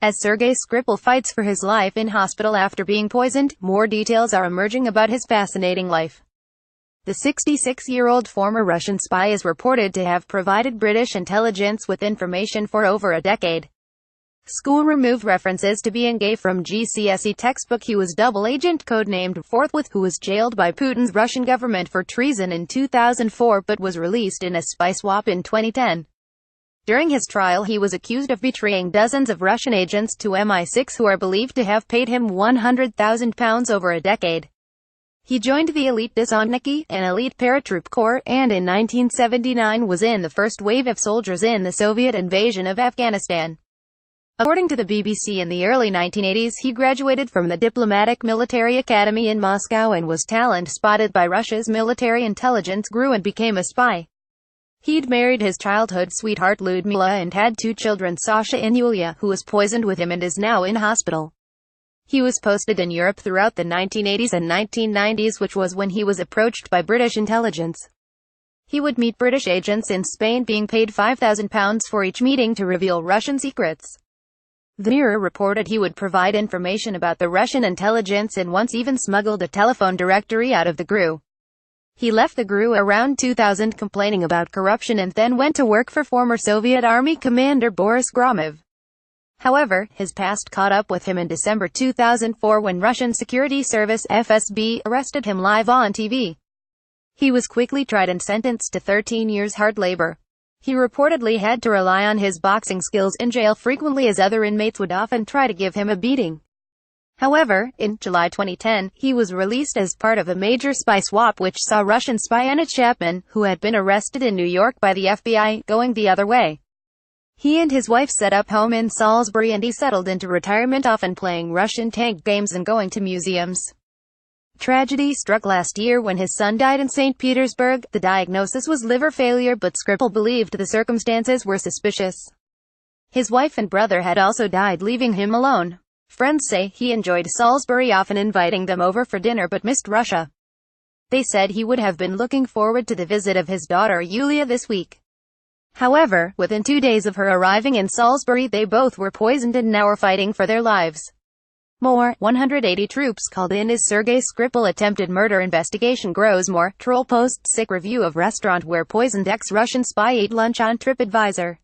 As Sergei Skripal fights for his life in hospital after being poisoned, more details are emerging about his fascinating life. The 66-year-old former Russian spy is reported to have provided British intelligence with information for over a decade. School removed references to being gay from GCSE textbook. He was double agent codenamed Forthwith, who was jailed by Putin's Russian government for treason in 2004 but was released in a spy swap in 2010. During his trial, he was accused of betraying dozens of Russian agents to MI6 who are believed to have paid him £100,000 over a decade. He joined the elite Desantniki, an elite paratroop corps, and in 1979 was in the first wave of soldiers in the Soviet invasion of Afghanistan. According to the BBC, in the early 1980s he graduated from the Diplomatic Military Academy in Moscow and was talent spotted by Russia's military intelligence, grew and became a spy. He'd married his childhood sweetheart Liudmila and had 2 children, Sacha and Yulia, who was poisoned with him and is now in hospital. He was posted in Europe throughout the 1980s and 1990s, which was when he was approached by British intelligence. He would meet British agents in Spain, being paid £5,000 for each meeting to reveal Russian secrets. The Mirror reported he would provide information about the Russian intelligence and once even smuggled a telephone directory out of the GRU. He left the GRU around 2000 complaining about corruption and then went to work for former Soviet Army commander Boris Gromov. However, his past caught up with him in December 2004 when Russian Security Service (FSB) arrested him live on TV. He was quickly tried and sentenced to 13 years hard labor. He reportedly had to rely on his boxing skills in jail frequently, as other inmates would often try to give him a beating. However, in July 2010, he was released as part of a major spy swap which saw Russian spy Anna Chapman, who had been arrested in New York by the FBI, going the other way. He and his wife set up home in Salisbury and he settled into retirement, often playing Russian tank games and going to museums. Tragedy struck last year when his son died in St. Petersburg. The diagnosis was liver failure, but Skripal believed the circumstances were suspicious. His wife and brother had also died, leaving him alone. Friends say he enjoyed Salisbury, often inviting them over for dinner, but missed Russia. They said he would have been looking forward to the visit of his daughter Yulia this week. However, within 2 days of her arriving in Salisbury, they both were poisoned and now are fighting for their lives. More, 180 troops called in as Sergei Skripal attempted murder investigation grows. More, troll posts sick review of restaurant where poisoned ex-Russian spy ate lunch on TripAdvisor.